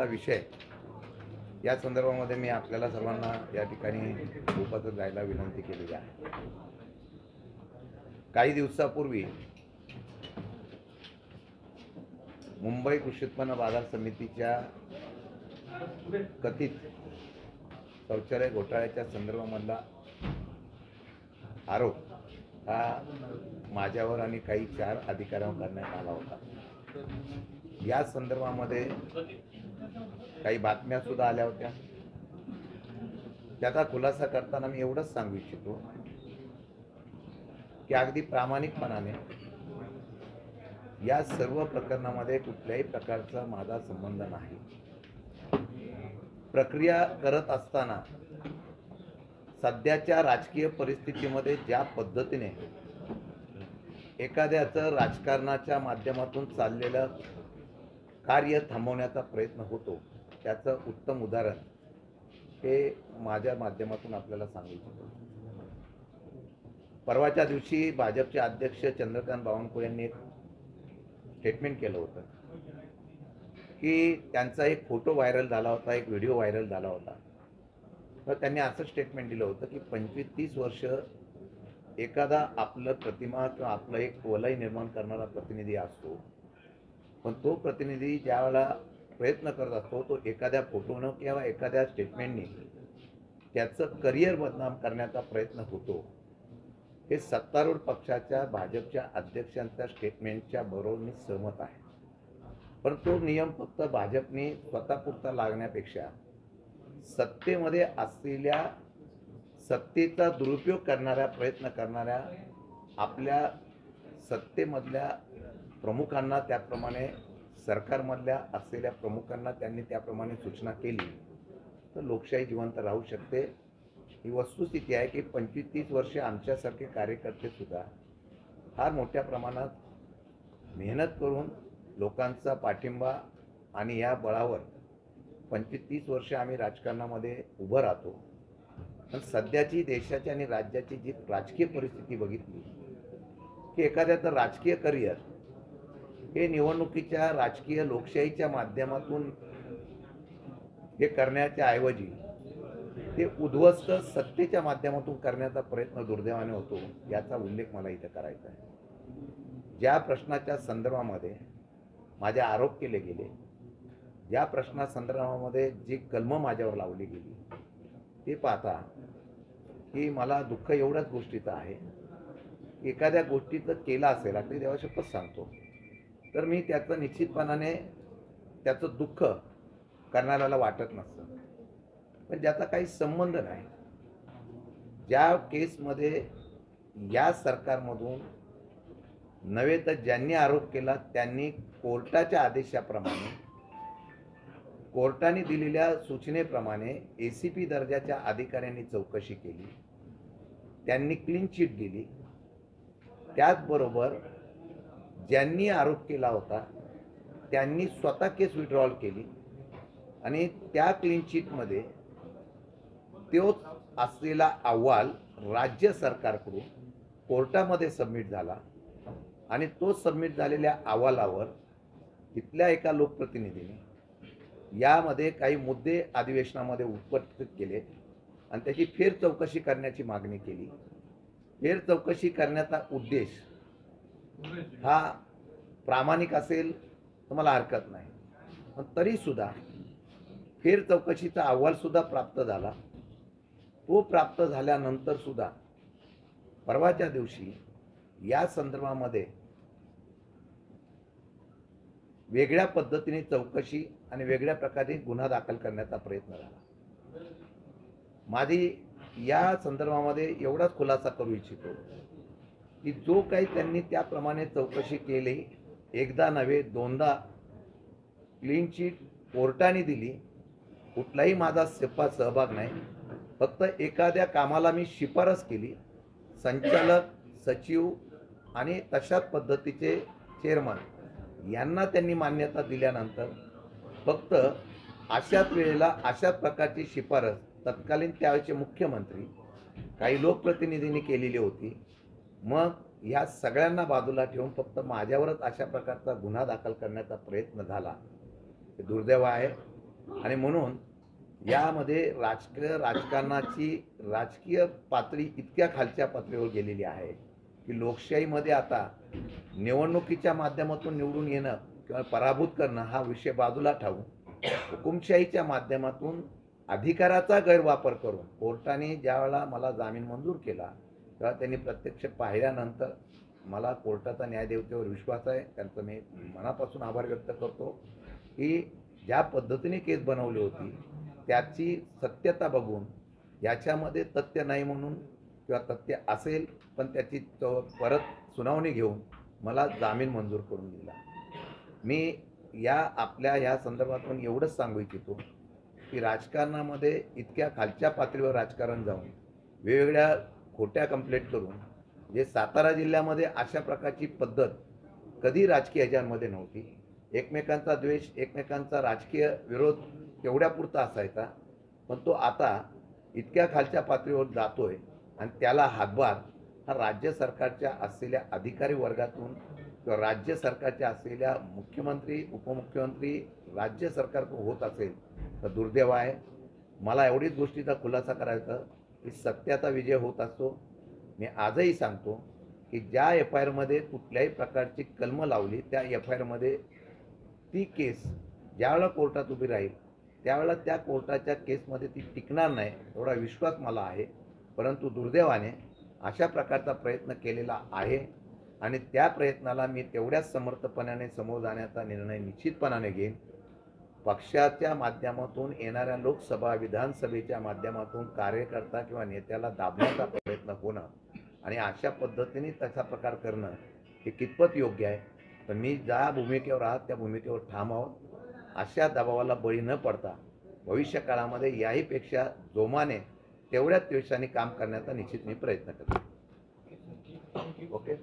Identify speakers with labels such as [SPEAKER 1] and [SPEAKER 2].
[SPEAKER 1] असलेला विषय या संदर्भामध्ये मी आपल्याला सर्वांना या ठिकाणी उपस्थित राहायला विनंती केलेली आहे। काही दिवसापूर्वी मुंबई कृषी उत्पन्न बाजार समितीच्या कथित शौचालय घोटाळ्याच्या संदर्भामधला आरोप हा माझ्यावर आणि काही 4 अधिकाऱ्यांवर करण्यात आला होता। या संदर्भामध्ये काही बातम्या सुद्धा आल्या होत्या। त्याचा खुलासा करताना मी एवढंच सांगू इच्छितो की अगदी प्रामाणिकपणाने या सर्व प्रकरणामध्ये कुठल्याही प्रकारचा माझा संबंध नाही। प्रक्रिया करत असताना सध्याच्या राजकीय परिस्थितीमध्ये ज्या पद्धतीने एखाद्याचं राजकारणाच्या माध्यमातून चाललेलं कार्य थांबवण्याचा प्रयत्न होतो, त्याचं उत्तम उदाहरण हे माझ्या माध्यमातून आपल्याला सांगू इच्छितो। परवाच्या दिवशी भाजपचे अध्यक्ष चंद्रकांत बावनकुळे यांनी एक स्टेटमेंट केलं होतं की त्यांचा एक फोटो व्हायरल झाला होता, एक व्हिडिओ व्हायरल झाला होता। तर त्यांनी असं स्टेटमेंट दिलं होतं की 25-30 वर्ष एखादा आपलं प्रतिमा किंवा आपलं एक वलय निर्माण करणारा प्रतिनिधी असतो, पण तो प्रतिनिधी ज्यावेळेला प्रयत्न करत असतो तो एखाद्या फोटोनं किंवा एखाद्या स्टेटमेंटने त्याचं करिअर बदनाम करण्याचा प्रयत्न होतो। हे सत्तारूढ पक्षाच्या भाजपच्या अध्यक्षांच्या स्टेटमेंटच्या बरोबर मी सहमत आहे, पण तो नियम फक्त भाजपने स्वतःपुरता लागण्यापेक्षा सत्तेमध्ये असलेल्या सत्तेचा दुरुपयोग करणाऱ्या प्रयत्न करणाऱ्या आपल्या सत्तेमधल्या प्रमुखांना, त्याप्रमाणे सरकारमधल्या असलेल्या प्रमुखांना त्यांनी त्याप्रमाणे सूचना केली तर लोकशाही जिवंत राहू शकते। ही वस्तुस्थिती आहे की 25-30 वर्षे आमच्यासारखे कार्यकर्ते सुद्धा फार मोठ्या प्रमाणात मेहनत करून लोकांचा पाठिंबा आणि या बळावर 25-30 वर्षे आम्ही राजकारणामध्ये उभं राहतो। पण सध्याची देशाची आणि राज्याची जी राजकीय परिस्थिती बघितली की एखाद्याचं राजकीय करिअर हे निवडणुकीच्या राजकीय लोकशाहीच्या माध्यमातून हे करण्याच्या ऐवजी ते उद्ध्वस्त सत्तेच्या माध्यमातून करण्याचा प्रयत्न दुर्दैवाने होतो, याचा उल्लेख मला इथं करायचा आहे। ज्या प्रश्नाच्या संदर्भामध्ये माझे आरोप केले गेले, ज्या प्रश्नासंदर्भामध्ये जी कलमं माझ्यावर लावली गेली, ते पाहता की मला दुःख एवढ्याच गोष्टीचं आहे, एखाद्या गोष्टीचं केलं असेल, अगदी देवाशपथ सांगतो, तर मी त्याचं निश्चितपणाने त्याचं दुःख करणाऱ्याला वाटत नसतं, पण ज्याचा काही संबंध नाही। ज्या केसमध्ये या सरकारमधून नव्हे तर ज्यांनी आरोप केला त्यांनी कोर्टाच्या आदेशाप्रमाणे, कोर्टाने दिलेल्या सूचनेप्रमाणे ACP दर्जाच्या अधिकाऱ्यांनी चौकशी केली, त्यांनी क्लीन चिट दिली। त्याचबरोबर ज्यांनी आरोप केला होता त्यांनी स्वतः केस विड्रॉल केली आणि त्या क्लीन चिटमध्ये तोच असलेला अहवाल राज्य सरकारकडून कोर्टामध्ये सबमिट झाला आणि तो सबमिट झालेल्या अहवालावर इथल्या एका लोकप्रतिनिधीने यामध्ये काही मुद्दे अधिवेशनामध्ये उपस्थित केले आणि त्याची फेर चौकशी करण्याची मागणी केली। फेर चौकशी करण्याचा उद्देश हा प्रामाणिक असेल तर मला हरकत नाही, पण तरीसुद्धा फेर चौकशीचा अहवालसुद्धा प्राप्त झाला। तो प्राप्त झाल्यानंतर सुद्धा परवाच्या दिवशी या संदर्भामध्ये वेगळ्या पद्धतीने चौकशी आणि वेगळ्या प्रकारे गुन्हा दाखल करण्याचा प्रयत्न झाला। माझी या संदर्भामध्ये एवढाच खुलासा करू इच्छितो की जो काही त्यांनी त्याप्रमाणे चौकशी केली, एकदा नव्हे दोनदा क्लीन चिट कोर्टाने दिली, कुठलाही माझा सहभाग नाही। फक्त एखाद्या कामाला मी शिफारस केली, संचालक, सचिव आणि तशाच पद्धतीचे चेअरमन यांना त्यांनी मान्यता दिल्यानंतर फक्त अशाच वेळेला अशाच प्रकारची शिफारस तत्कालीन त्यावेळेचे मुख्यमंत्री, काही लोकप्रतिनिधींनी केलेली होती। मग या सगळ्यांना बाजूला ठेवून फक्त माझ्यावरच अशा प्रकारचा गुन्हा दाखल करण्याचा प्रयत्न झाला, हे दुर्दैव आहे। आणि म्हणून यामध्ये राजकीय पातळी इतक्या खालच्या पातळीवर गेलेली आहे की लोकशाहीमध्ये आता निवडणुकीच्या माध्यमातून निवडून येणं किंवा पराभूत करणं हा विषय बाजूला ठेवून हुकुमशाहीच्या माध्यमातून अधिकाराचा गैरवापर करून कोर्टाने ज्यावेळेला मला जामीन मंजूर केला तेव्हा त्यांनी प्रत्यक्ष पाहिल्यानंतर मला कोर्टाचा न्यायदेवतेवर विश्वास आहे, त्यांचं मी मनापासून आभार व्यक्त करतो की ज्या पद्धतीने केस बनवली होती त्याची सत्यता बघून याच्यामध्ये तथ्य नाही म्हणून किंवा तथ्य असेल पण त्याची परत सुनावणी घेऊन मला जामीन मंजूर करून दिला. मी आपल्या ह्या संदर्भातून एवढंच सांगू इच्छितो की राजकारणामध्ये इतक्या खालच्या पातळीवर राजकारण जाऊन वेगवेगळ्या खोट्या कंप्लेंट करून जे सातारा जिल्ह्यामध्ये अशा प्रकारची पद्धत कधी राजकीय ह्याच्यामध्ये नव्हती. एकमेकांचा द्वेष, एकमेकांचा राजकीय विरोध तेवढ्यापुरता असायचा, पण तो आता इतक्या खालच्या पातळीवर जातोय आणि त्याला हातभार हा राज्य सरकारच्या असलेल्या अधिकारी वर्गातून किंवा राज्य सरकारच्या असलेल्या मुख्यमंत्री, उपमुख्यमंत्री, राज्य सरकार होत असेल तर दुर्दैव आहे. मला एवढीच गोष्टीचा खुलासा करायचा की सत्याचा विजय होत असतो. मी आजही सांगतो की ज्या FIRमध्ये कुठल्याही प्रकारची कलमं लावली त्या FIRमध्ये ती केस ज्यावेळेला कोर्टात उभी राहील त्यावेळेला त्या कोर्टाच्या केसमध्ये ती टिकणार नाही एवढा विश्वास मला आहे. परंतु दुर्दैवाने अशा प्रकारचा प्रयत्न केलेला आहे आणि त्या प्रयत्नाला मी तेवढ्याच समर्थपणाने समोर जाण्याचा निर्णय निश्चितपणाने घेईन. पक्षाच्या माध्यमातून येणाऱ्या लोकसभा, विधानसभेच्या माध्यमातून कार्यकर्ता किंवा नेत्याला दाबण्याचा प्रयत्न होणं आणि अशा पद्धतीने तसा प्रकार करणं हे कितपत योग्य आहे. पण मी ज्या भूमिकेवर आहात त्या भूमिकेवर ठाम आहोत. अशा दबावाला बळी न पडता भविष्य काळामध्ये याहीपेक्षा जोमाने तेवढ्याच दिवसांनी काम करण्याचा निश्चित मी प्रयत्न करतो. ओके.